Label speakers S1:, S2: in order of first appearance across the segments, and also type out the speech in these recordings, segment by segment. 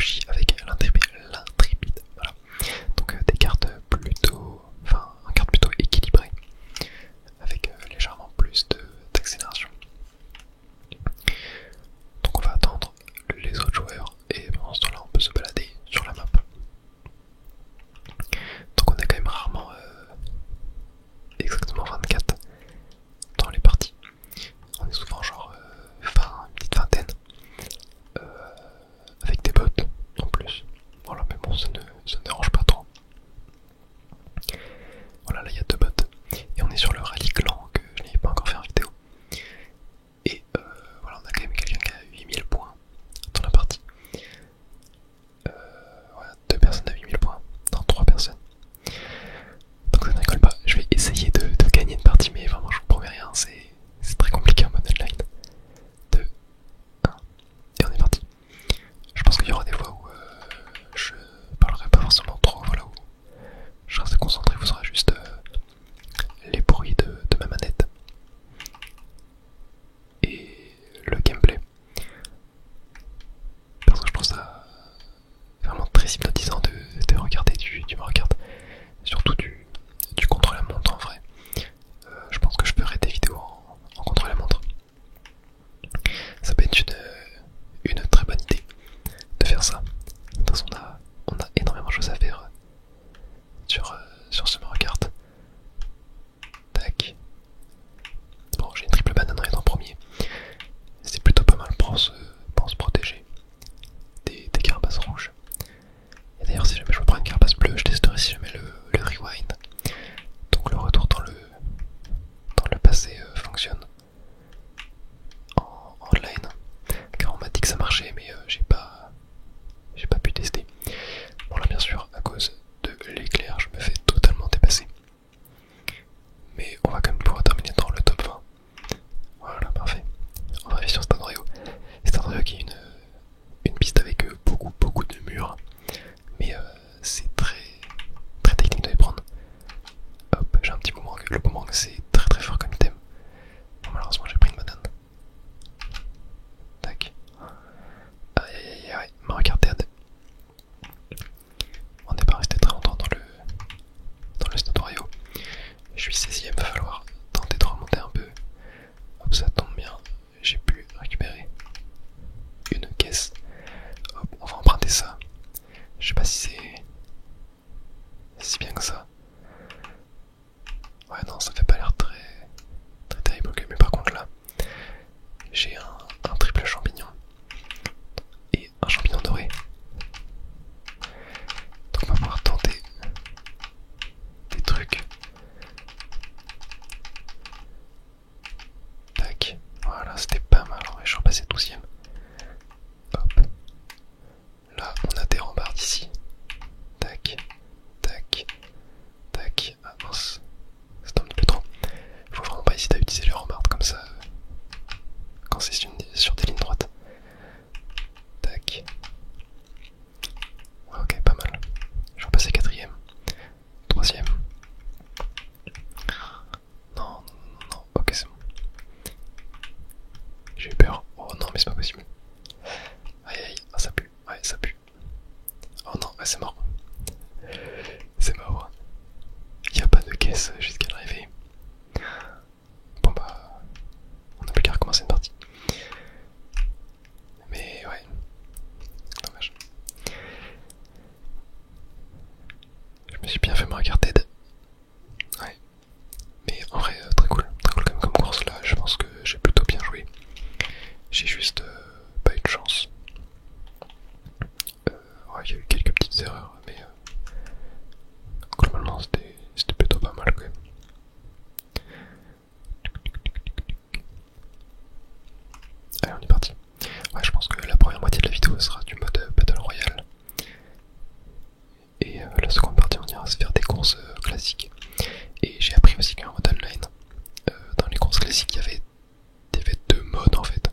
S1: Yoshi avec l'intrépide. Voilà. Donc des cartes plutôt, enfin, une carte plutôt équilibrée, avec légèrement plus d'accélération. Donc on va attendre les autres joueurs et pendant ce temps-là on peut se balader sur la map. Donc on est quand même rarement exactement 24 dans les parties. On est souvent genre une petite vingtaine avec des bots en plus. Voilà, mais bon, ça ne dérange pas trop. Voilà, là il y a 2 bots et on est sur le rallye clan que je n'ai pas encore fait en vidéo. Et voilà, on a quand même quelqu'un qui a 8000 points dans la partie. Voilà, 2 personnes à 8000 points, non 3 personnes. Donc ça ne rigole pas, je vais essayer de gagner une partie, mais vraiment je vous promets rien, c'est très compliqué en mode online. 2, 1, et on est parti. Je pense qu'il y aura des fois où je parlerai pas forcément trop, voilà, où je reste concentré, vous aurez juste les bruits de ma manette et le gameplay. Parce que je trouve ça vraiment très hypnotisant de regarder tu me regardes, surtout du contre-la-montre en vrai. Je pense que je ferai des vidéos en contre-la-montre. Ça peut être une très bonne idée de faire ça. De toute façon on a énormément de choses à faire sur ce Mario Kart. Tac. Bon, j'ai une triple banane en étant premier. C'est plutôt pas mal pour se protéger des carapaces rouges. Et d'ailleurs si jamais je me prends une carapace bleue, je testerai si jamais le rewind. Donc le retour dans le passé fonctionne en online. Car on m'a dit que ça marchait mais j'ai pas pu tester. Bon là bien sûr à cause de l'éclair je me fais totalement dépasser. Mais on va quand même pouvoir terminer dans le top 20. Voilà, parfait. On va arriver sur Stadrio. Stadrio qui est une piste avec beaucoup de murs. Mais c'est très technique de les prendre. Hop, j'ai un petit boomerang. Le boomerang c'est très fort comme item. Bon, malheureusement j'ai pris une banane. Tac. Aïe, Mario Kart dead. On n'est pas resté très longtemps dans le Stadrio. Je suis 16ème, va falloir tenter de remonter un peu. Hop, ça tombe bien, j'ai pu récupérer une caisse. Hop, on va emprunter ça. Je sais pas si c'est si bien que ça. Ouais, non, ça fait pas l'air très terrible. Mais par contre, là, j'ai un triple champignon et un champignon doré. Donc, on va pouvoir tenter des trucs. Tac, voilà, c'était pas mal. Je suis repassé 12ème. Hop. Là, on a des rambardes ici. Tac. Ah mince, ça tombe plus trop. Faut vraiment pas hésiter à utiliser les rambardes comme ça quand c'est sur des lignes droites. Tac. Ouais, ok, pas mal. Je vais repasser 4ème. 3ème. Non, ok, c'est bon. J'ai eu peur. Oh non, mais c'est pas possible. Aïe, ah, ça pue. Ouais, ça pue. Oh non, c'est mort. C'est mort. Y'a pas de caisse jusqu'à l'arrivée. Bon bah, on n'a plus qu'à recommencer une partie. Mais ouais, dommage. Je me suis bien fait Mario Kart dead. Ouais. Mais en vrai, très cool quand même comme course là. Je pense que j'ai plutôt bien joué. J'ai juste pas eu de chance. Ouais, il y a eu quelques petites erreurs, mais globalement c'était plutôt pas mal quand même. Allez, on est parti. Ouais, je pense que la première moitié de la vidéo sera du mode Battle Royale. Et la seconde partie, on ira se faire des courses classiques. Et j'ai appris aussi qu'en mode online, dans les courses classiques, il y avait 2 modes en fait.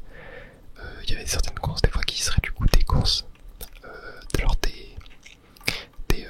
S1: Il y avait certaines courses des fois qui seraient du coup des courses alors des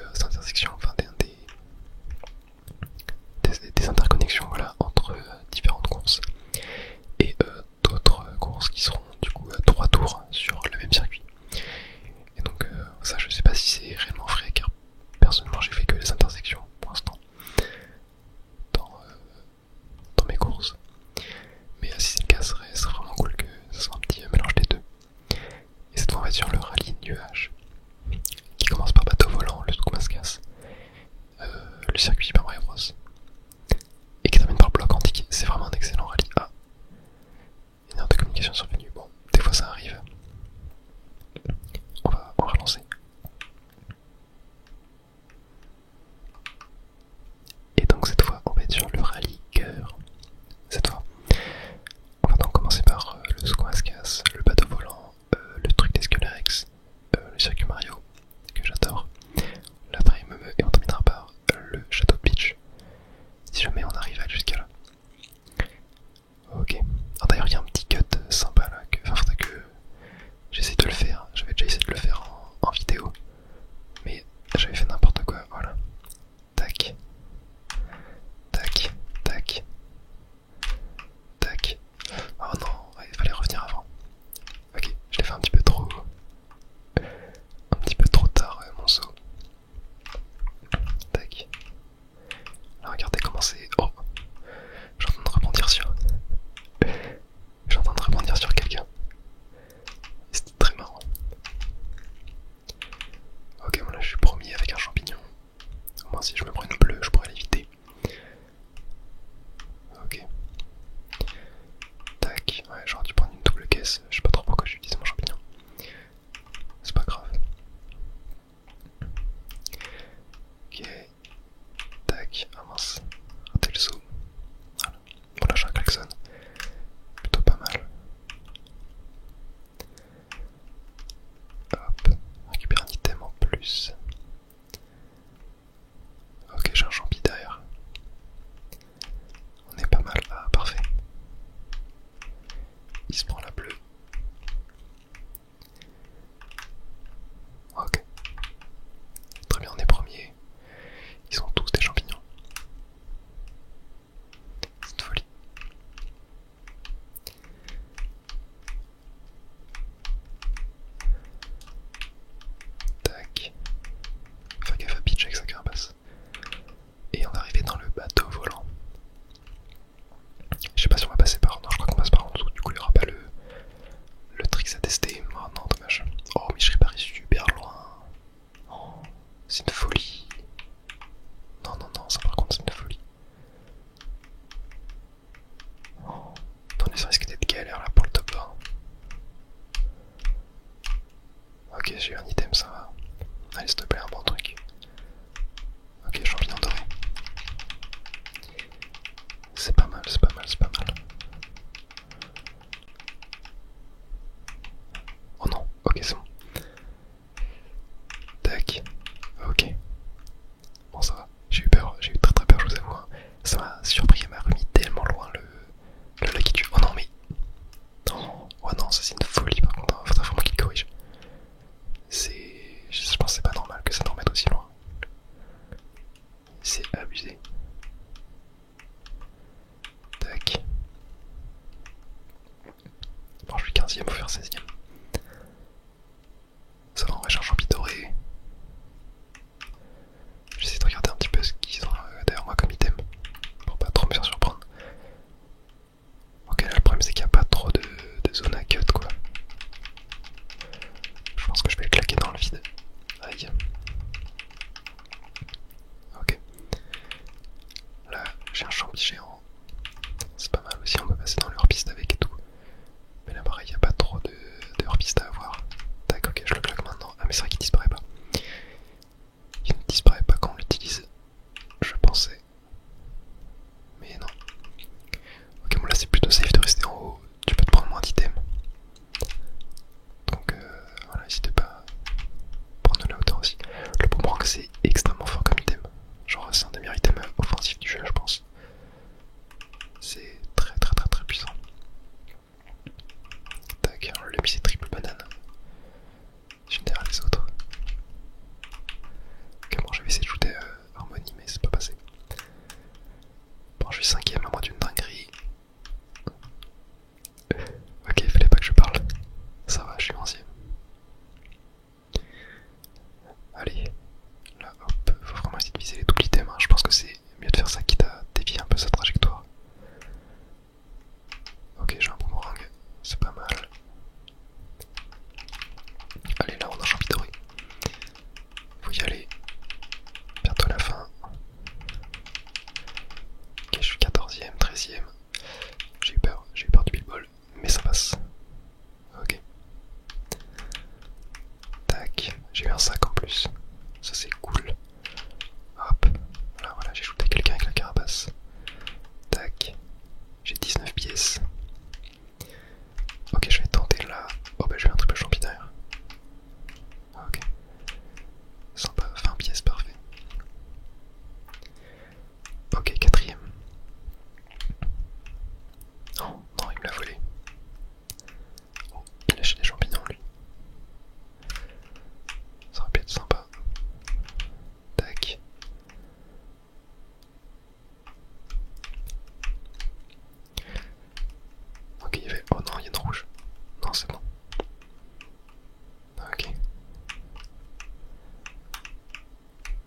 S1: plus. Ok, j'ai un champi derrière. On est pas mal. Ah, parfait. Il se prend la bleue. Ok. Très bien, on est premier. Ils ont tous des champignons. C'est une folie. Tac. Faire gaffe à Peach avec sa carapace. Et on est arrivé dans le bateau volant. Je sais pas si on va passer par... Non, je crois qu'on passe par en dessous. Du coup, il n'y aura pas le trick à tester. Oh non, dommage. Oh, mais je serais pas super loin. Oh, c'est une folie. Non, non, non, ça par contre, c'est une folie. Oh, attendez, ça risque d'être galère là pour le top 1. Ok, j'ai eu un item, ça va. Allez, s'il te plaît, un bon truc. Ok, champignon doré. C'est pas mal, c'est pas mal, c'est pas mal. Oh non, ok, c'est bon. Tac. Ok. Bon, ça va. J'ai eu peur, j'ai eu très très peur, je vous avoue. Hein. Ça m'a surpris, elle m'a remis tellement loin le Lucky Tube. Oh non, mais. Non, oh non, ça c'est une folie par contre. Faudrait vraiment qu'il corrige. Je pense que c'est pas normal que ça nous remette aussi loin. C'est abusé. Tac. Bon, je suis 15ème, faut faire 16ème. Ça va, en vrai, j'ai un champi doré. J'essaie de regarder un petit peu ce qu'ils ont derrière moi comme item. Pour pas trop me faire surprendre. Ok, là le problème c'est qu'il n'y a pas trop de zone à cut quoi. Je pense que je vais le claquer dans le vide. Aïe. Ok. Là, j'ai un champi géant. C'est pas mal aussi, on peut passer dans leur piste avec et tout. Mais là, pareil, il n'y a pas trop de hors-piste à avoir. Tac, ok, je le claque maintenant. Ah, mais c'est vrai qu'il disparaît pas. Il ne disparaît pas quand on l'utilise. Je pensais. Mais non. Ok, bon, là, c'est plutôt safe de rester en haut. Tu peux te prendre moins d'items. Donc, voilà, n'hésitez pas à prendre de la hauteur aussi. Le boomerang, c'est extrêmement fort comme item. Genre, c'est un des meilleurs items offensifs du jeu, je pense. C'est très très très très puissant. Tac, on lui a mis ses triple bananes. Une derrière les autres. Ok, bon, j'avais essayé de shooter Harmony, mais c'est pas passé. Bon, je suis 5ème à moins d'une dinguerie. Ok, il fallait pas que je parle. Ça va, je suis 11ème. Allez, là, hop, faut vraiment essayer de viser les doubles items. Hein. Je pense que c'est mieux de faire ça quitte à dévier un peu sa trajectoire. Ok, j'ai un boomerang, c'est pas mal. Allez, là, on a un champi doré. Faut y aller. Bientôt la fin. Ok, je suis 14ème, 13ème. J'ai eu peur du billball, mais ça passe. Ok. Tac, j'ai eu un sac en plus. Ça c'est cool. Hop, là voilà, j'ai shooté quelqu'un avec la carapace. Tac, j'ai 19 pièces. Ok, je vais tenter là. Oh bah j'ai eu un triple champi derrière. Ok. Sympa, 20 pièces, parfait. Ok, 4ème. Oh non, il me l'a volé. Oh, il lâche des champignons lui. Ça aurait pu être sympa. Tac. Ok, il y avait... Oh non, il y a une rouge. Non, c'est bon. Ok.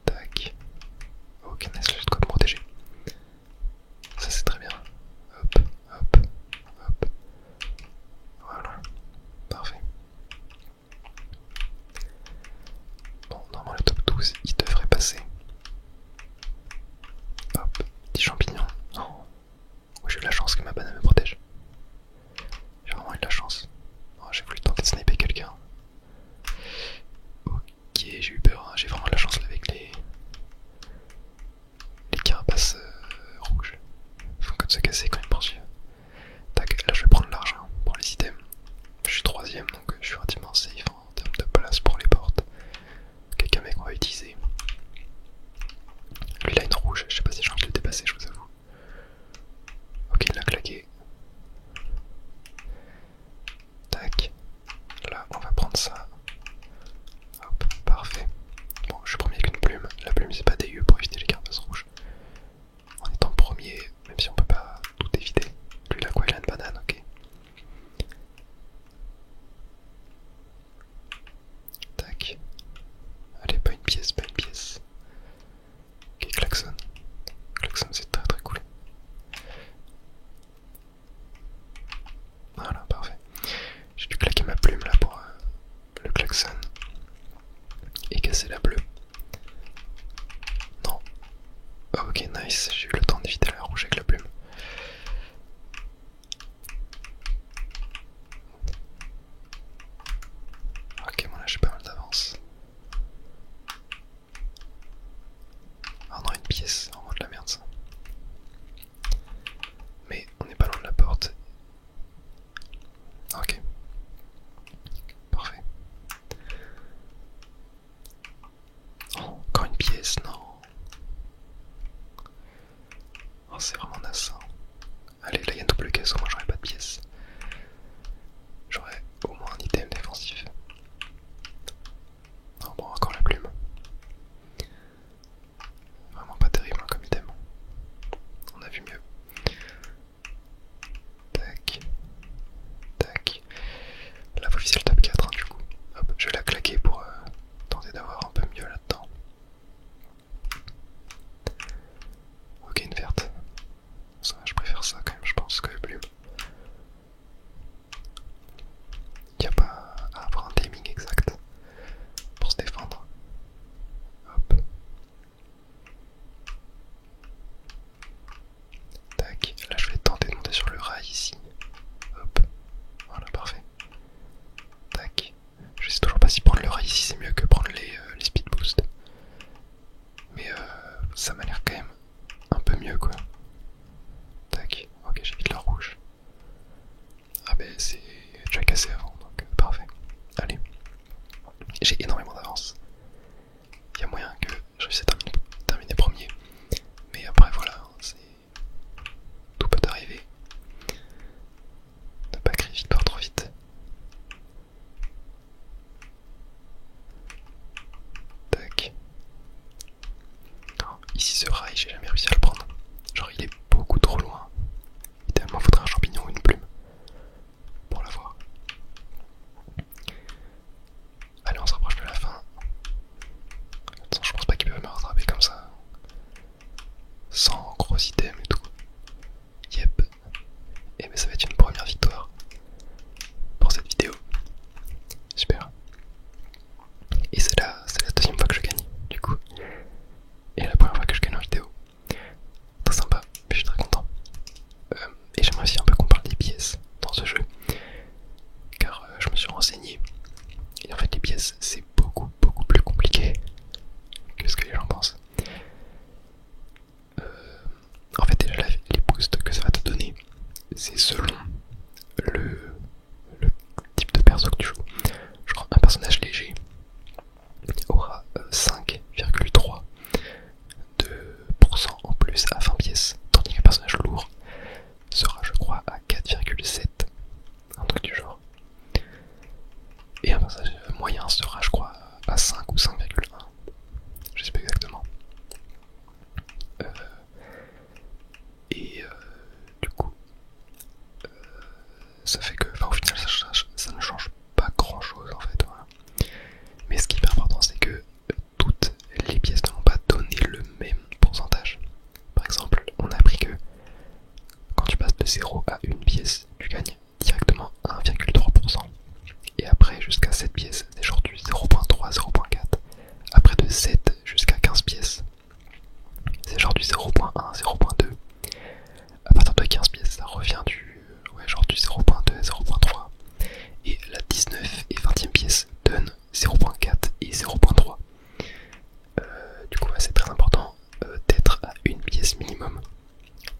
S1: Tac. Ok, nice, j'ai de quoi me protéger. Ça c'est très bien. Hop, hop, hop. Voilà. Parfait. Bon, normalement le top 12, il devrait passer. Hop, petit champignon. Non. Oh, j'ai eu la chance que ma banane me protège. J'ai vraiment eu de la chance. Oh, j'ai voulu tenter de sniper quelqu'un. Ok, j'ai eu peur. Hein. J'ai vraiment de la chance là, avec les carapaces rouges. Ils font que de se casser quand ils poursuivent. Tac, là je vais prendre l'argent pour les items. Je suis 3ème donc je suis relativement safe en termes de place pour les portes. Quelqu'un laquelle c'est la bleue? Non. Ok, nice, j'ai eu le temps d'éviter la rouge avec la plume. Ok, bon là j'ai pas mal d'avance. Ah non, une pièce, c'est vraiment de la merde ça. Mais on n'est pas loin de la porte. Ok. Parfait. Oh, encore une pièce, non. Oh, c'est vraiment naze ça. Allez, là il y a une double caisse, au moins j'aurais pas de pièce. J'aurais au moins un item défensif. Non, bon, encore la plume. Vraiment pas terrible hein, comme item. On a vu mieux. Tac. Tac. Là faut viser le top 4 hein, du coup. Hop, je vais la claquer pour tenter d'avoir un peu mieux là-dedans. Ok, une verte. Ça, je préfère ça quand même, je pense, que la plume. Il n'y a pas à avoir un timing exact pour se défendre. Hop. Tac, là je vais tenter de monter sur le rail ici. Hop, voilà, parfait. Tac, je sais toujours pas si prendre le rail ici c'est mieux que prendre les speed boosts. Mais ça m'a l'air quand même un peu mieux quoi. Tac, ok, j'évite la rouge. Ah ben c'est déjà cassé avant, donc parfait. Allez, j'ai énormément d'avance. Il y a moyen que je réussisse à terminer premier. Mais après voilà, tout peut arriver. Ne pas crier victoire trop vite. Tac. Oh, ici ce rail, j'ai jamais réussi à le prendre. Genre il est beaucoup trop loin. Idéalement faudrait un champignon ou une plume pour l'avoir. Allez, on se rapproche de la fin. Attention, je pense pas qu'il peut me rattraper comme ça. Sans gros items et tout. Yep. Et mais ça va être une première victoire pour cette vidéo. Super. Et c'est la deuxième fois que je gagne, du coup. Et la première fois que je gagne en vidéo. Très sympa, je suis très content. Et j'aimerais aussi un peu qu'on parle des pièces dans ce jeu. Car je me suis renseigné. Et en fait les pièces c'est beaucoup plus compliqué que ce que les gens pensent. En fait déjà les boosts que ça va te donner, c'est selon le type de perso que tu joues. Genre un personnage léger aura 5,3% en plus à 20 pièces, tandis qu'un personnage lourd sera je crois à 4,7, un truc du genre. Et un personnage moyen sera je crois à 5 ou 5,1, je sais pas exactement. Et du coup ça fait que au final ça ne change pas grand chose en fait, voilà. Mais ce qui est hyper important c'est que toutes les pièces ne vont pas donner le même pourcentage. Par exemple on a appris que quand tu passes de 0 à 1 pièce tu gagnes directement 1,3%. Et après jusqu'à 7 pièces c'est genre du 0,3, 0,4. Après de 7 jusqu'à 15 pièces c'est genre du 0,1, 0,2. À partir de 15 pièces ça revient genre du 0.2 à 0.3. Et la 19 et 20e pièce donnent 0.4 et 0.3. Du coup c'est très important d'être à une pièce minimum.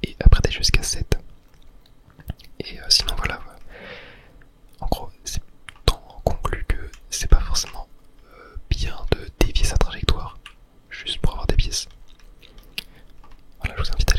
S1: Et après d'être jusqu'à 7. Et sinon voilà. En gros c'est conclu que c'est pas forcément bien de dévier sa trajectoire juste pour avoir des pièces. Voilà, je vous invite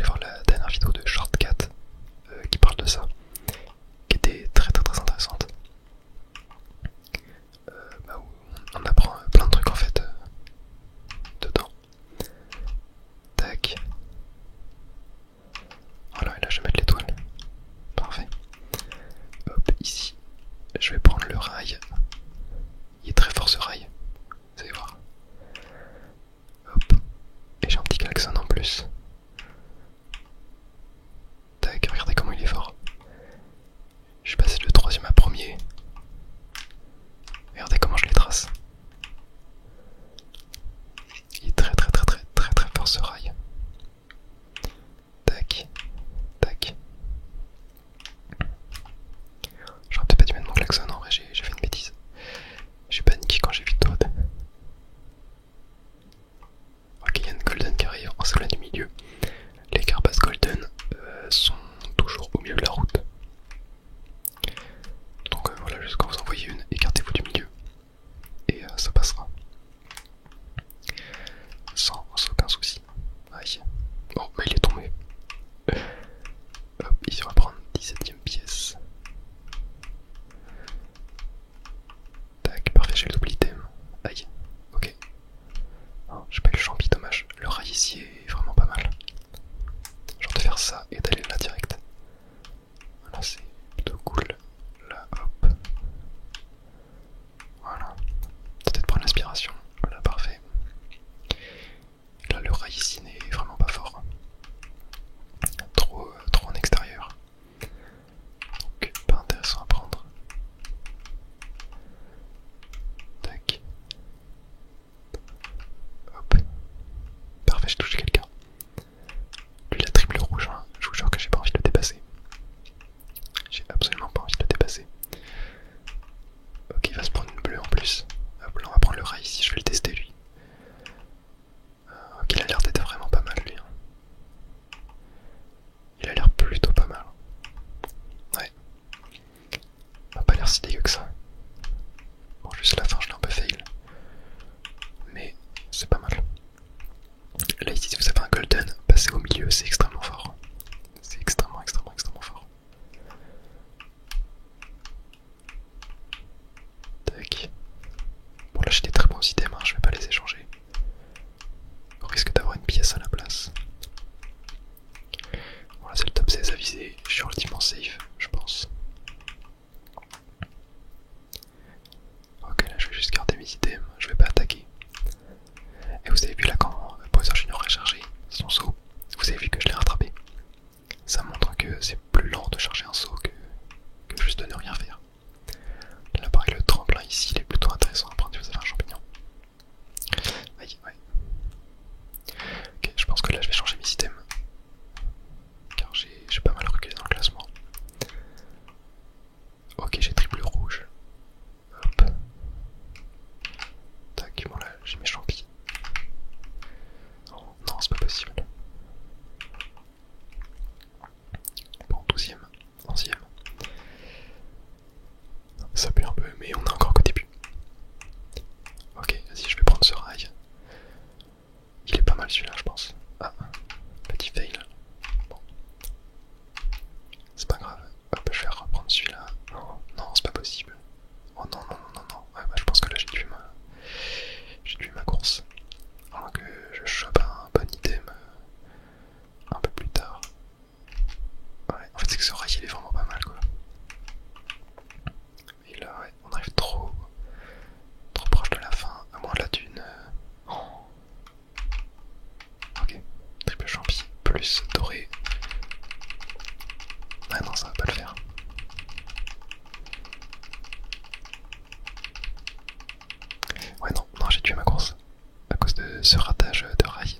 S1: ce ratage de rail.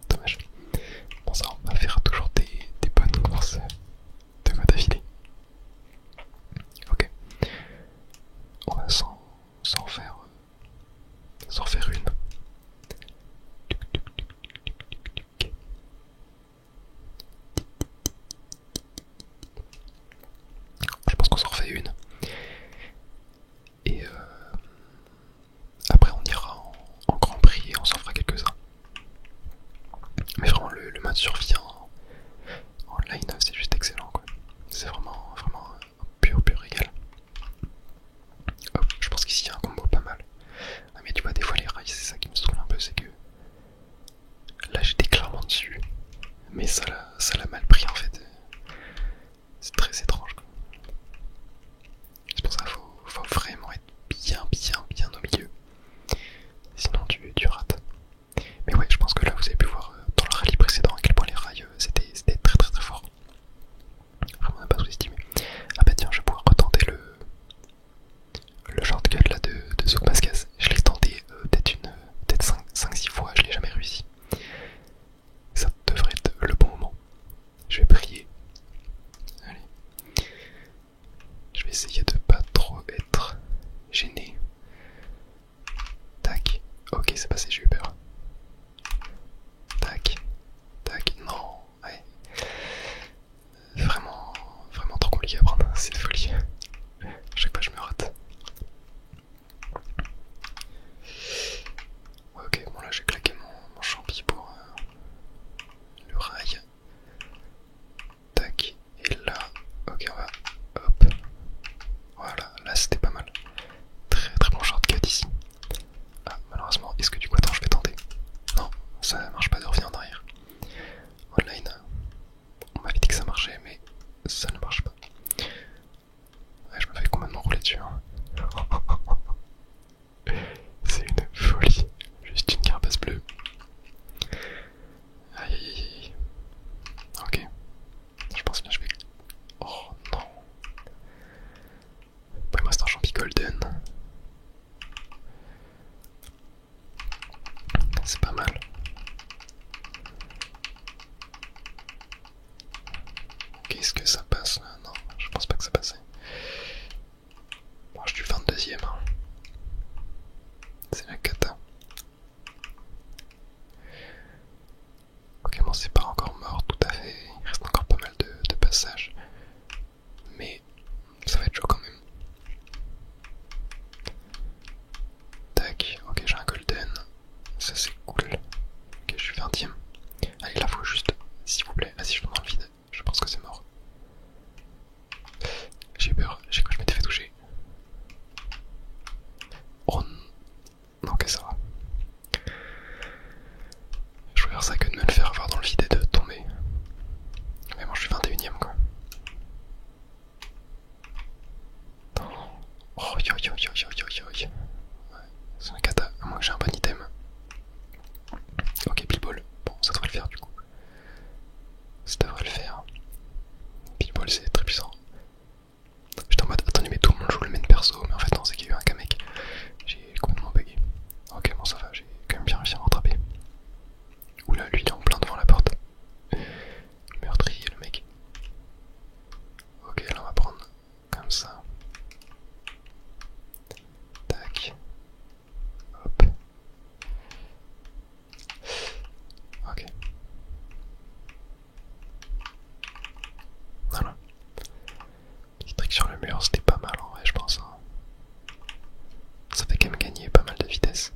S1: Dommage. Bon ça on va faire toujours des bonnes courses de voie d'affilée. Ok. On va s'en faire une. Je pense qu'on s'en refait une. Et après on ira en Grand Prix et on s'en fera quelques-uns. Mais vraiment le mode survie en line c'est juste excellent quoi. C'est vraiment un pur régal. Hop, je pense qu'ici il y a un combo pas mal. Ah mais tu vois des fois les rails c'est ça qui me saoule un peu, c'est que là j'étais clairement dessus. Mais ça l'a mal pris en fait. C'est très étrange quoi. C'est pour ça qu'il faut vraiment être bien au milieu. Sinon tu rates. Mais ouais, je pense que là vous avez pu voir dans le rallye précédent à quel point les rails c'était très fort. Vraiment à pas sous-estimer. Ah bah tiens, je vais pouvoir retenter le shortcut là de Zouk Mascas. Je l'ai tenté peut-être 5-6 fois, je l'ai jamais réussi. Ça devrait être le bon moment. Je vais prier. Allez. Je vais essayer de pas trop être gêné. Tac. Ok, c'est passé, j'ai eu peur. Tac. Non. Ouais. Vraiment trop compliqué à prendre. C'est une folie. Chaque fois je me rate. Ok, bon là j'ai claqué mon champi pour le rail. Tac. Et là, ok on va. Hop. Voilà, là c'était pas mal. Très bon shortcut ici. Ah, malheureusement, est-ce que du coup, attends, je vais tenter. Non, ça marche pas de revenir en arrière. Online, on m'avait dit que ça marchait, mais ça ne marche pas. Ouais, je me fais complètement rouler dessus. Hein. C'est une folie. Juste une carapace bleue. Aïe. Ok. Je pense que là je vais. Oh non. Ouais, moi c'est un champi golden. C'est pas mal. Ok, est-ce que ça passe là? Non, je pense pas que ça passait. Bon, je suis 22ème. Hein. C'est la cata. Ok, bon, c'est pas encore mort tout à fait. Il reste encore pas mal de passages. Mais ça va être chaud quand même. Tac, ok, j'ai un golden. Ça c'est cool. Ok, je suis 20ème. Allez, là faut juste, s'il vous plaît, là si je tombe dans le vide, je pense que c'est mort. J'ai peur, j'ai cru que je m'étais fait toucher. Oh non, ok, ça va. Je préfère ça que de me le faire avoir dans le vide et de tomber. Mais bon, je suis 21ème quoi. Oh, yo. Ouais, c'est un cata, à moins que j'ai un bon item. Ok, pile-ball. Bon, ça devrait le faire du coup. Ça devrait le faire. Pile-ball, c'est très puissant. J'étais en mode, attendez, mais tout le monde joue le même perso. Mais en fait, non, c'est qu'il y a eu un Kamek. J'ai complètement bugué. Ok, bon, ça va, j'ai quand même bien réussi à me rattraper. Oula, lui, il est en plein devant la porte. Meurtrier, le mec. Ok, là, on va prendre comme ça. Tac. Hop. Ok. Voilà. Petit trick sur le mur, c'était pas mal en vrai, je pense. Hein. Ça fait quand même gagner pas mal de vitesse.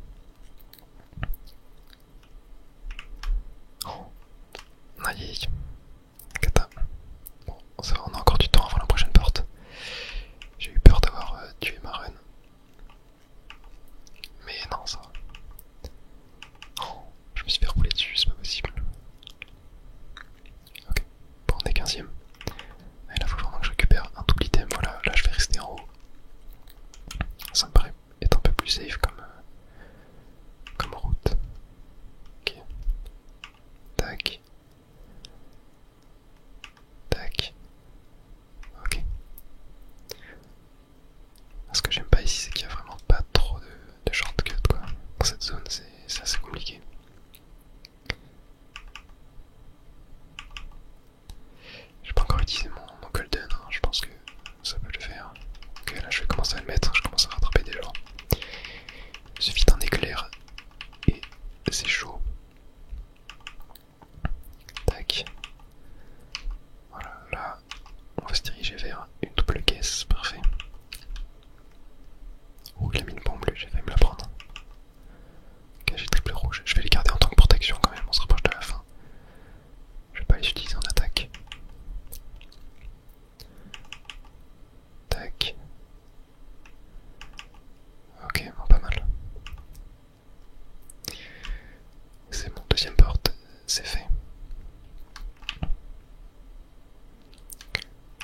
S1: c'est fait.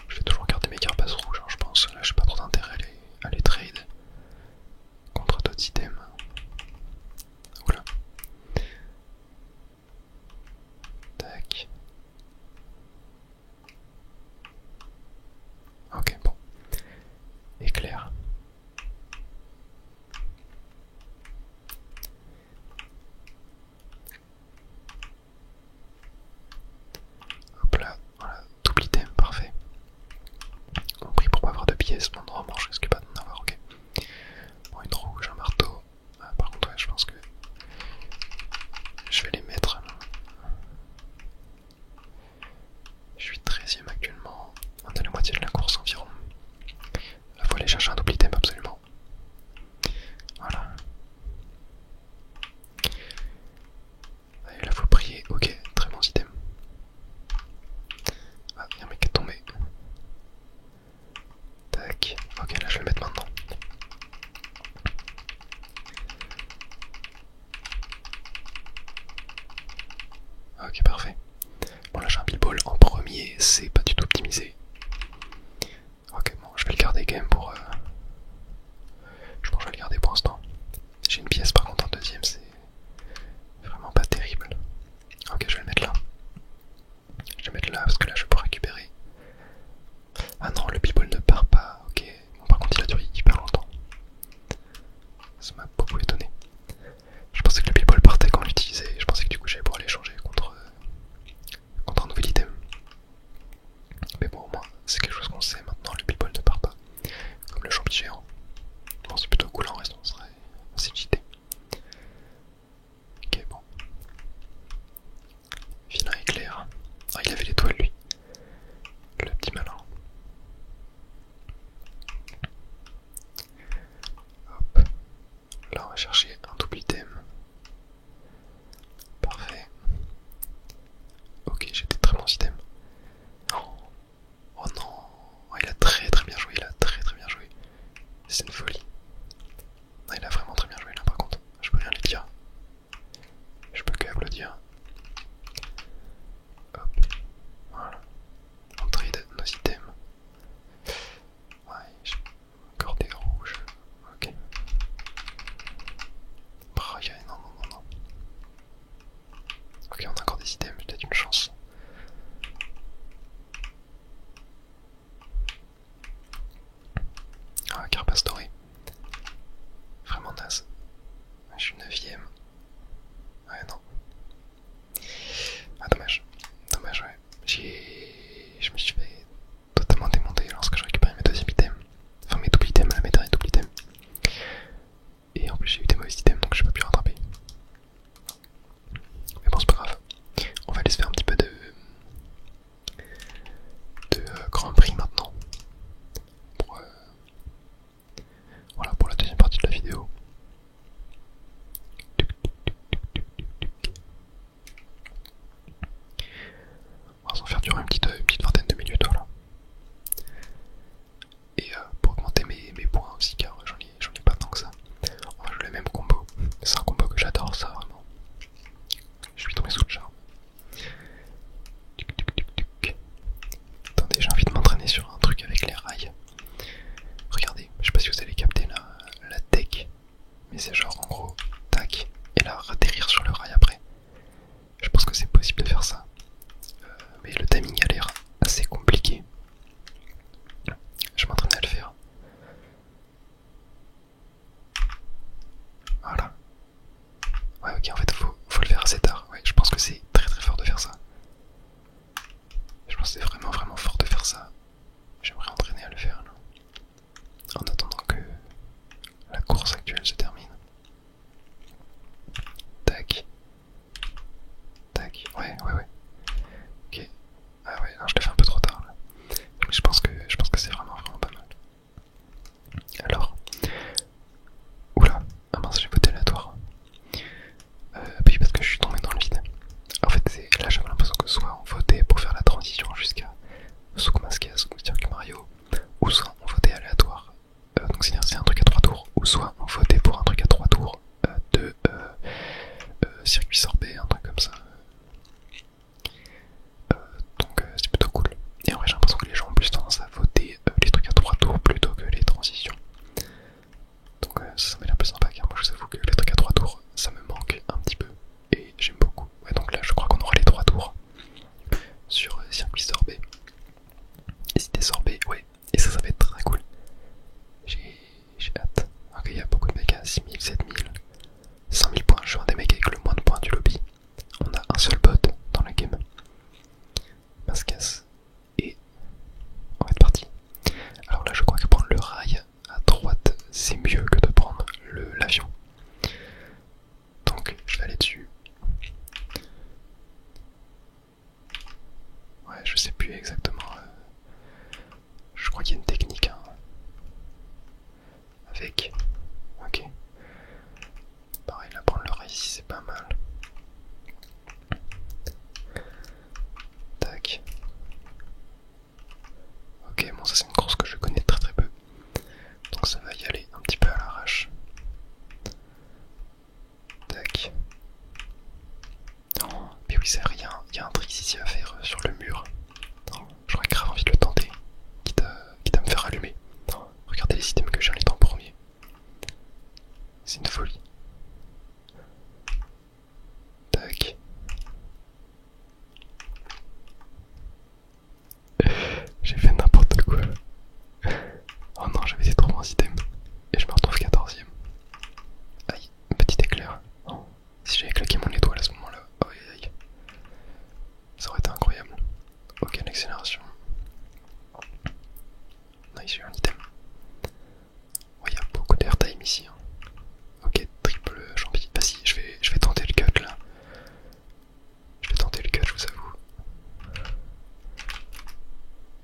S1: Je vais toujours garder mes carapaces rouges, hein, je pense. Là, j'ai pas trop d'intérêt à les trade contre d'autres items. Oula. Tac. Ok, bon. Éclair. Hop là, voilà, double item, parfait. On prie pour pas avoir de pièces, bon normalement je risque pas d'en avoir, ok. Bon, une rouge, un marteau. Ah, par contre, ouais, je pense que je vais les mettre. Je suis 13ème actuellement, on est à la moitié de la course environ. Là, faut aller chercher un double item absolument. Voilà. Et là, faut prier, ok, très bon item. Ah, y'a un mec qui est tombé. Tac, ok, là je vais le mettre maintenant. Ok, parfait. Bon, là j'ai un ball en premier, c'est pas du tout optimisé. Ok, bon, je vais le garder quand même pour. Je pense que je vais le garder pour l'instant. J'ai une pièce par contre en deuxième, c'est vraiment pas terrible. Ok, je vais le mettre là. Je vais le mettre là parce que là je peux récupérer. Ah non, le ball ne part pas. Ok, bon, par contre il a duré hyper longtemps. Ça m'a beaucoup étonné. Je pensais que le ball partait quand on l'utilisait. Je pensais que du coup j'allais pouvoir l'échanger contre un nouvel item. Mais bon, au moins c'est quelque chose qu'on sait maintenant. Le ball ne part pas. Comme le champi géant. Bon, c'est plutôt cool en reste, on serait assez cheaté. Ok, bon. Vilain éclair. Ah, il avait l'étoile lui. Le petit malin. Hop. Là, on va chercher un double item. Parfait. Ok, j'ai des très bons items. Oh non. Oh, il a très bien joué. Il a très bien joué. C'est une folie. Non, il a vraiment très bien joué là par contre. Je peux rien lui dire. Je peux que applaudir. Hop. Voilà. On trade nos items. Ouais, j'ai encore des rouges. Ok. Oh, yeah, non. Ok, on a encore des items, j'ai peut-être une chance. Ah, carapace dorée. Vraiment naze. Je suis 9ème. Ouais, non. Ah, dommage. Dommage, ouais. Je me suis fait totalement démonter lorsque je récupérais mes deuxièmes items. Enfin, mes double items, mes derniers double items. Et en plus, j'ai eu des mauvais items donc j'ai pas pu rattraper. Mais bon, c'est pas grave. On va aller se faire un petit peu de Grand Prix maintenant. Pour, voilà, pour la deuxième partie de la vidéo. On va s'en faire durer une petite vingtaine de minutes, voilà. Et pour augmenter mes points aussi, car j'en ai pas tant que ça. On va jouer le même combo. C'est un combo que j'adore, ça, vraiment. Je suis tombé sous le charme. Attendez, j'ai envie de m'entraîner sur un truc avec les rails. Regardez, je sais pas si vous allez capter la tech, mais c'est genre en gros, tac, et là atterrir sur le rail après. Je pense que c'est possible de faire ça. Mais le timing a l'air assez compliqué. Je m'entraîne à le faire. Voilà. Ouais, ok, en fait, faut le faire assez tard. Ouais, je pense que c'est très fort de faire ça. Je pense que c'est vraiment fort de faire ça. J'aimerais entraîner à le faire là. En attendant que la course actuelle se termine. Tac. Tac. Ouais. Ok. Ah ouais, non, je l'ai fait un peu trop tard là. Mais je pense que c'est vraiment pas mal. Alors. Oula. Ah mince, j'ai voté aléatoire. ici c'est pas mal. Tac. Ok, bon ça c'est une course que je connais très très peu. Donc ça va y aller un petit peu à l'arrache. Tac. Oh, mais oui c'est rien, il y a un trick ici à faire sur le mur. J'aurais grave envie de le tenter, quitte à me faire allumer. Regardez les items que j'ai en étant premier. C'est une folie. Tac. J'ai fait n'importe quoi. Oh non, j'avais des trop bons items. Et je me retrouve 14ème. Aïe, petit éclair. Oh. Si j'avais claqué mon étoile à ce moment-là, aïe aïe. Ça aurait été incroyable. Ok, l'accélération. Nice, j'ai un item. Oh, il y a beaucoup d'airtime ici. Hein. Ok, triple champi. Vas-y, je vais tenter le cut là. Je vais tenter le cut, je vous avoue.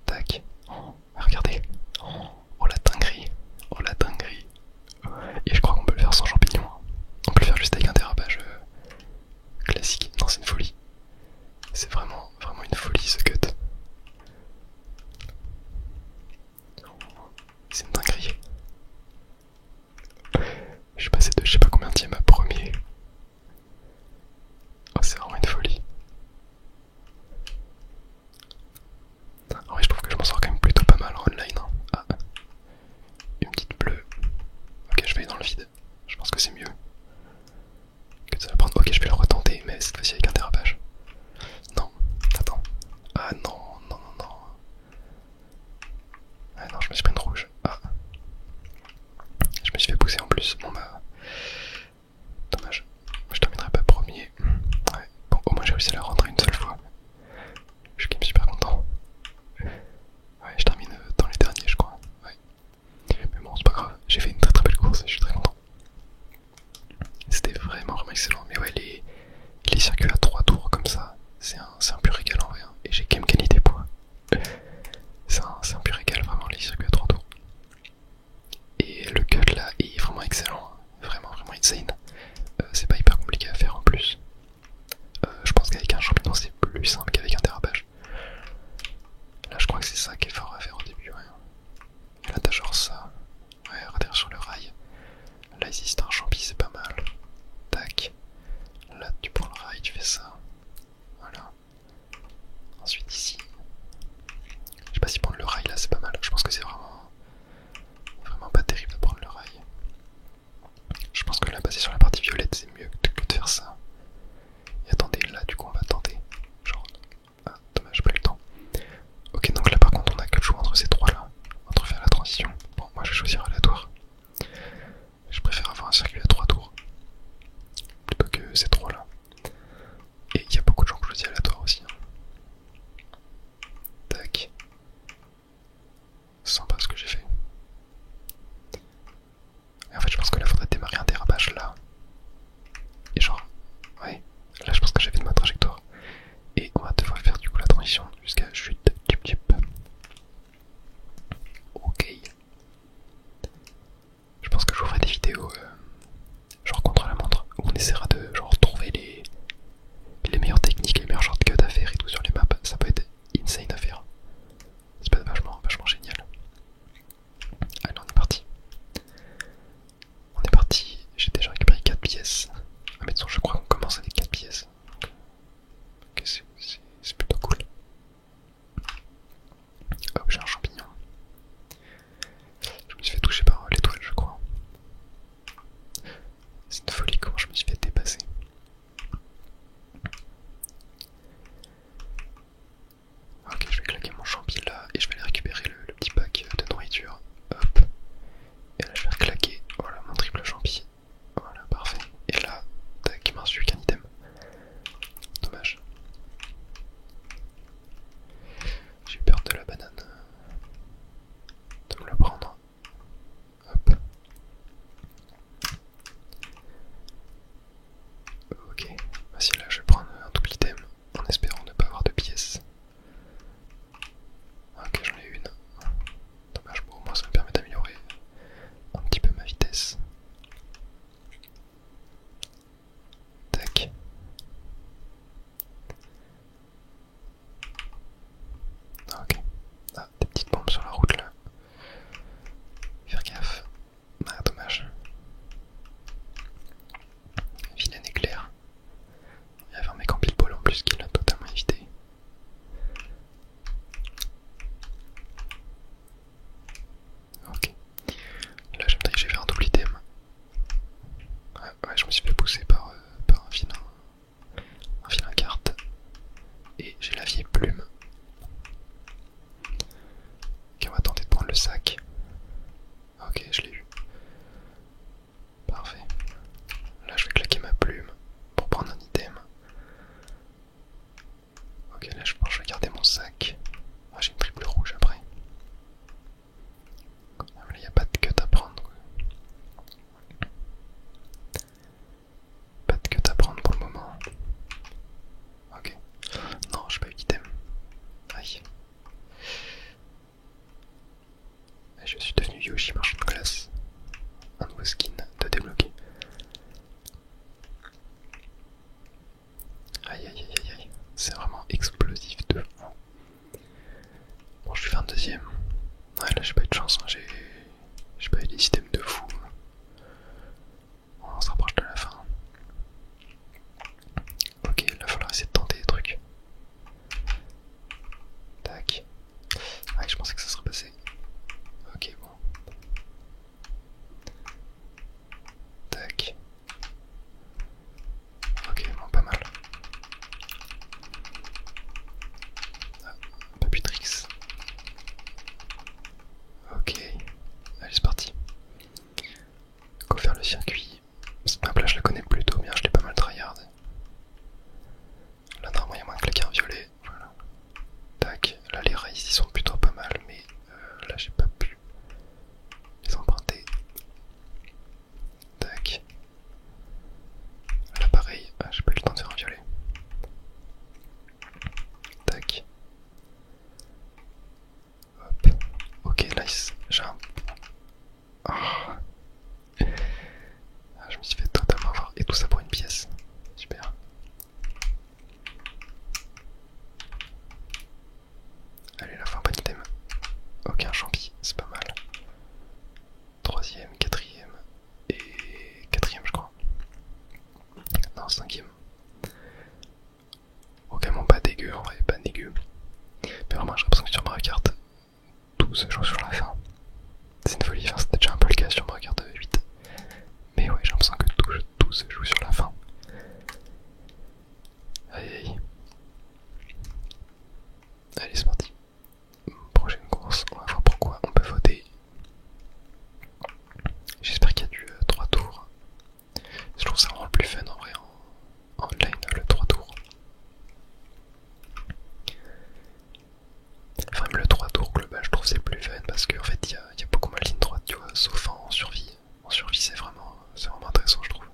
S1: Tac. Oh, regardez. Oh la dinguerie. Oh la dinguerie. Et je crois qu'on peut le faire sans champignons. On peut le faire juste avec un dérapage classique. Non, c'est une folie. C'est vraiment une folie ce cut. C'est une dinguerie. Je suis passé de je sais pas combien de à premier. Oh, c'est vraiment une folie. En vrai, je trouve que je m'en sors quand même plutôt pas mal en online. Hein. Ah, une petite bleue. Ok, je vais aller dans le vide. Je pense que c'est mieux. Que de se la prendre. Ok, je vais le retenter, mais cette fois-ci avec un dérapage. Non, attends. Ah non, non, non, non. Ah non, je me suis pris une rouge. Ah. Je me suis fait pousser en plus. Bon bah. Dommage. Je terminerai pas premier. Ouais. Bon, au moins j'ai réussi à la rentrer une seule fois. Je suis quand même super content. Ouais, je termine dans les derniers, je crois. Ouais. Mais bon, c'est pas grave. J'ai fait une très très belle course et je suis très content. C'était vraiment excellent. Mais ouais, les circuits à 3 tours comme ça, c'est un pur régal en vrai. Hein. Et j'ai quand même gagné des points. C'est un pur régal, vraiment, les circuits à 3 tours. Et le cut là est vraiment excellent. Vraiment insane. C'est pas hyper compliqué à faire en plus. Je pense qu'avec un champignon c'est plus simple qu'avec un dérapage. Là je crois que c'est ça qui est fort à faire au début. Ouais. Et là t'as genre ça. Ouais, atterrir sur le rail. Là ici c'est un champi, c'est pas mal. Tac. Là tu prends le rail, tu fais ça. Voilà. Ensuite ici. Je sais pas si prendre le rail là c'est pas mal. Je pense que c'est vraiment pas terrible de prendre le rail. Je pense que là passer sur la partie violette c'est mieux que de faire ça. Et attendez, là du coup on va tenter. Genre. Ah, dommage, j'ai pas eu le temps. Ok, donc là par contre on a que le choix entre ces trois là. Entre faire la transition. Bon, moi je vais choisir aléatoire. Je préfère avoir un circuit à 3 tours. Plutôt que ces trois là. Et il y a beaucoup de gens qui choisissent aléatoire aussi. Hein. Tac. Sympa ce que j'ai fait. Et en fait je pense que là faudrait démarrer un dérapage là. Et genre. Ouais. Là je pense que j'ai fait de ma trajectoire. Et on va devoir faire du coup la transition jusqu'à chute tip tip. Ok. Je pense que je vous ferai des vidéos genre contre la montre où on essaiera de genre trouver les meilleures techniques, les meilleurs shortcuts à faire et tout sur les maps. Ça peut être insane à faire. Ça peut être vachement génial. Allez, on est parti. On est parti. J'ai déjà récupéré 4 pièces. Ah mais de toute façon, je crois qu'on commence avec 4 pièces. Ok, c'est plutôt cool. Hop, j'ai un champignon. Je me suis fait toucher par l'étoile, je crois. C'est une folie comment je me suis fait dépasser. Ah, j'ai pas eu le temps de faire un violet. Tac. Hop. Ok, nice. J'ai un... Ah, je me suis fait totalement avoir. Et tout ça pour une pièce. Super. Allez, la fin, pas d'item. Ok, un champi, c'est pas mal. Troisième, quatrième. Et quatrième, je crois. Non, cinquième. Ok, bon, pas dégueu en vrai, pas dégueu. Mais vraiment, j'ai l'impression que sur Mario Kart, tout se joue sur la fin. C'est une folie, enfin, c'était déjà un peu le cas sur Mario Kart 8. Mais ouais, j'ai l'impression que tout se joue sur la fin. Aïe aïe. Allez, c'est parti. Prochaine course, on va voir pourquoi on peut voter. J'espère qu'il y a du 3 tours. Je trouve ça vraiment le plus fun en vrai en online, le 3 tours. Enfin, même le 3 tours global, je trouve c'est plus fun parce qu'en fait, il y a beaucoup moins de lignes droites, tu vois, sauf en survie. En survie, c'est vraiment intéressant, je trouve.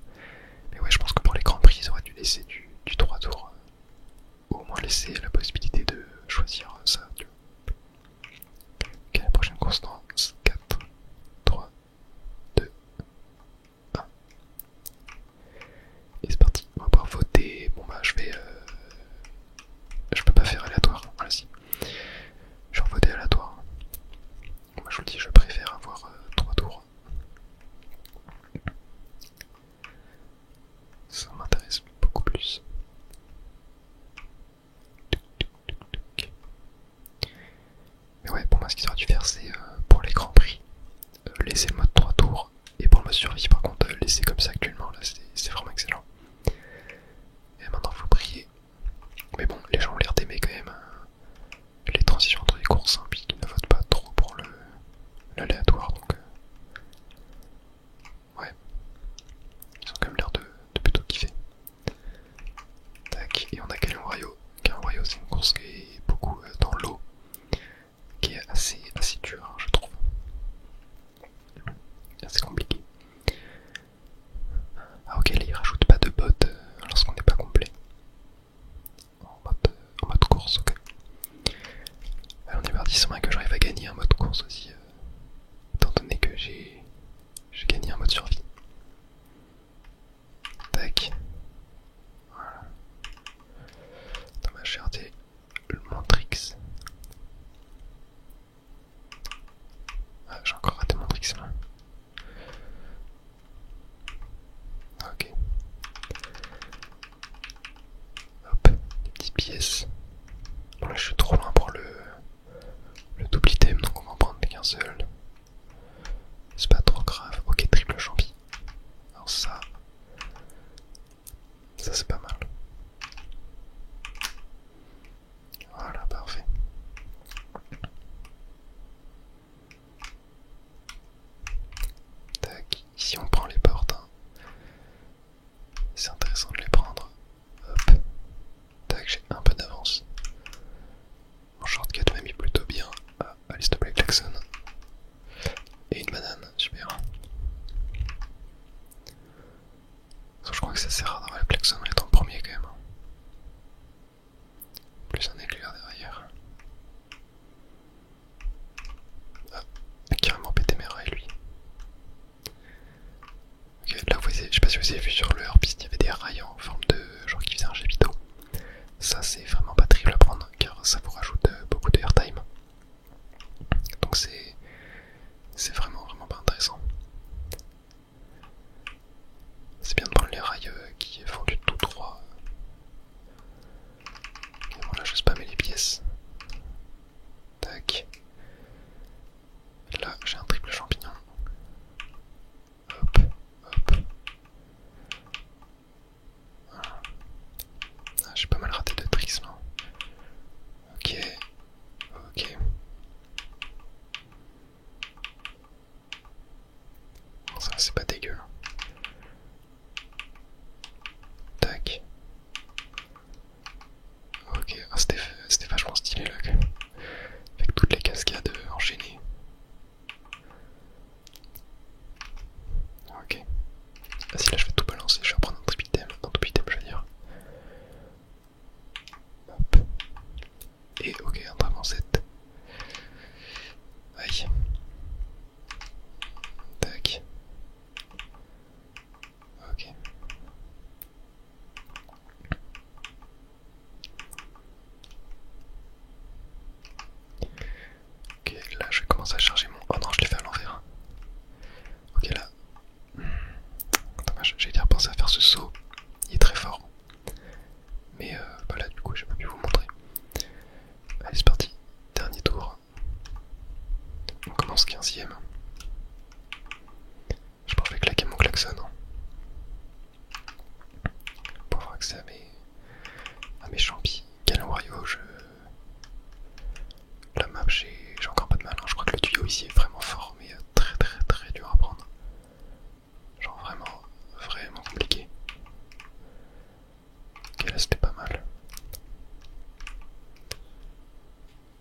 S1: Mais ouais, je pense que pour les grands prix, ils auraient dû laisser du 3 tours. Ou au moins laisser la possibilité de choisir ça, tu vois. Ok, la prochaine constance, 4, 3, 2, 1. Et c'est parti, on va pouvoir voter. Bon bah je vais... Je peux pas faire aléatoire, voilà si. Je vais en voter aléatoire. Moi je vous le dis, je préfère avoir 3 tours. Ça m'intéresse beaucoup plus. Mais ouais, pour moi ce qu'ils auraient dû faire c'est pour les grands prix, laisser le mode 3 tours. Et pour le mode survie par contre, laisser comme ça actuellement, là c'est vraiment excellent. Et maintenant faut prier. Mais bon, les gens ont l'air d'aimer quand même les transitions entre les courses, hein, puis ils ne votent pas trop pour l'aléatoire, donc ouais, ils ont quand même l'air de plutôt kiffer. Tac, et on a Galion Wario. Galion Wario c'est une course qui est beaucoup dans l'eau, qui est assez dure, hein, je trouve. Assez compliqué. Ah ok, là ils rajoutent pas de bots lorsqu'on n'est pas complet. En mode course, ok. Alors on est parti, c'est vrai que j'arrive à gagner un mode course aussi, étant donné que j'ai gagné un mode survie. Tac. Voilà. Dommage, j'ai raté le Montrix. Ah, j'ai encore raté mon Montrix là. Ok. Hop, des petites pièces. Bon là je suis trop loin pour le double item, donc on va en prendre qu'un seul. C'est pas trop grave. Ok, triple champi. Alors ça c'est pas mal. Voilà, parfait. Tac, ici on prend les portes. Hein. C'est intéressant de les prendre. Hop. Tac, j'ai un peu d'avance. Mon shortcut m'a mis plutôt bien. Ah, allez, s'il te plaît, klaxon. Et une banane, super. Je crois que ça sert rare d'avoir le klaxon en étant premier quand même. Plus un éclair derrière. Ah, il a carrément pété mes rails lui. Ok, là vous voyez, je sais pas si vous avez vu sur le hors-piste, il y avait des rails en forme de genre qui faisait un chapiteau. Ça c'est vraiment pas terrible à prendre car ça vous rajoute beaucoup de airtime. Donc c'est vraiment pas intéressant. C'est bien de prendre les rails qui font du tout droit. accès à mes champis. Galen Wario, la map, j'ai encore pas de mal, hein. Je crois que le tuyau ici est vraiment fort, mais très très très dur à prendre. Genre vraiment, vraiment compliqué. Ok, là c'était pas mal.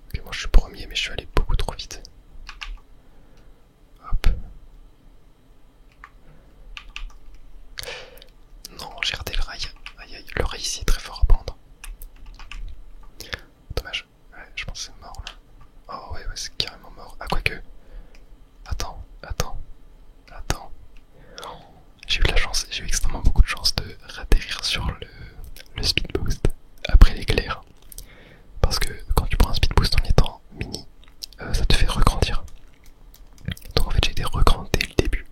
S1: Ok, moi je suis premier, mais je suis allé beaucoup trop vite. Hop. Non, j'ai raté le rail. Aïe aïe, le rail ici est très fort à prendre. Dommage. Ouais, je pense que c'est mort là. Oh ouais, c'est carrément mort. Ah, quoique. Attends. J'ai eu de la chance, j'ai eu extrêmement beaucoup de chance de ratterrir sur le speed boost après l'éclair. Parce que quand tu prends un speed boost en étant mini, ça te fait regrandir. Donc en fait j'ai été regrandi dès le début.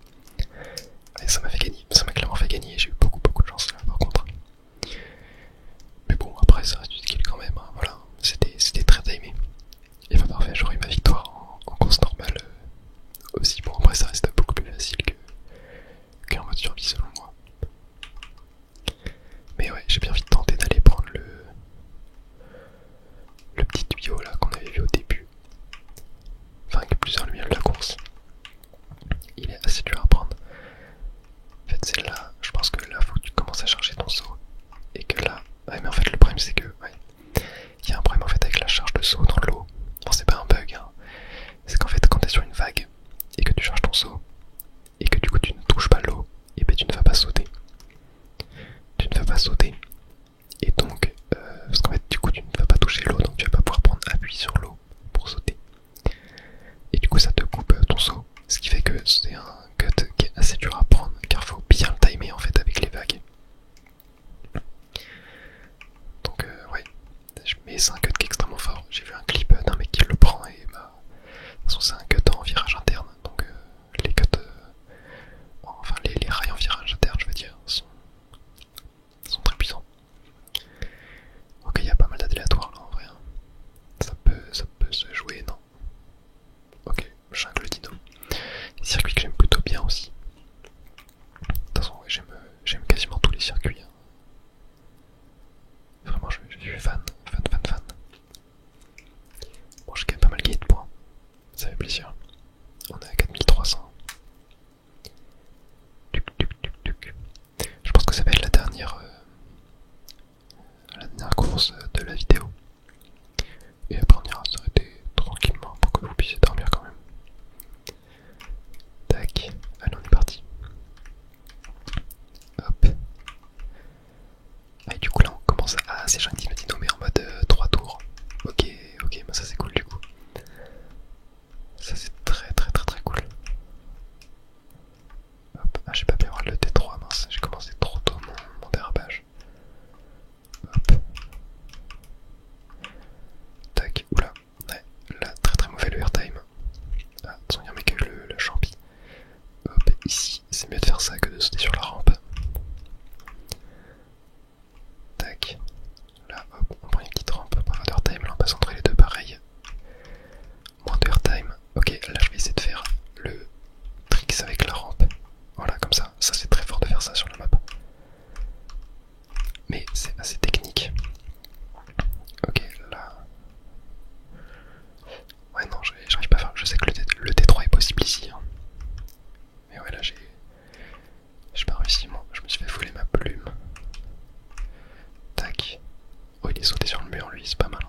S1: Et ça m'a fait gagner, ça m'a clairement fait gagner, j'ai eu beaucoup de chance là par contre. Mais bon, après ça reste du skill quand même, hein. Voilà, c'était très timé. Et bah parfait, j'aurais eu ma victoire en course normale aussi. Bon, après ça reste beaucoup plus facile qu'un mode survie selon moi. Mais ouais, j'ai bien vite tenté d'aller prendre le petit tuyau là qu'on avait vu au début. Enfin, avec plusieurs lumières de la course. Il est assez dur à prendre. En fait, c'est là, je pense que là, faut que tu commences à charger ton seau. Et que là, ouais, mais en fait, le problème c'est que, ouais, il y a un problème en fait avec la charge de seau dans l'eau. Bon, c'est pas un bug, hein. C'est qu'en fait, quand t'es sur une vague et que tu charges ton seau, et que du coup tu ne touches pas l'eau, et ben tu ne vas pas sauter. Et donc, parce qu'en fait, du coup, tu ne vas pas toucher l'eau, donc tu vas pas pouvoir prendre appui sur l'eau pour sauter. Et du coup, ça te coupe ton saut. Ce qui fait que c'est un cut qui est assez dur à prendre, car faut bien le timer en fait avec les vagues. Donc, ouais. Mais c'est un cut qui est extrêmement fort. J'ai vu un clip d'un mec qui le prend, et bah, de toute façon, c'est un cut en virage interne. Donc, les cuts, enfin, les rails en virage interne, je veux dire, sont très puissants. Ok, il y a pas mal d'aléatoires là en vrai. Ça peut se jouer, non? Ok, jungle dino. Circuit que j'aime plutôt bien aussi. De toute façon, ouais, j'aime quasiment tous les circuits, hein. Vraiment, je suis fan. Bon, j'ai quand même pas mal gagné de points. Ça fait plaisir. On est à 4300. Je pense que ça va être la dernière course de la vidéo. Et après on ira s'arrêter tranquillement pour que vous puissiez dormir quand même. Tac, allez on est parti. Hop. Et du coup là on commence à... Ah c'est gentil le dino mais en mode 3 tours. Ok, bah ça c'est cool du coup. Ça c'est très cool. Hop, ah j'ai pas pu avoir le T3, mince, j'ai commencé trop tôt mon dérapage. Hop. Tac, oula, ouais, là très mauvais le airtime. Ah, attention, il y a un mec avec le champi. Hop, ici, c'est mieux de faire ça que de sauter sur la rampe. Tac, là, hop, on prend une petite rampe pour faire d'airtime, là on passe entre les deux pareil. Moins d'airtime. Ok, là je vais essayer de faire le tricks avec la rampe. Voilà, comme ça c'est très fort de faire ça sur la map. Mais c'est assez technique. Ok, là... Ouais non, j'arrive pas à faire... Je sais que le T3 est possible ici, hein. Mais ouais là j'ai pas réussi moi, je me suis fait fouler ma plume. Tac. Oh il est sauté sur le mur lui, c'est pas mal.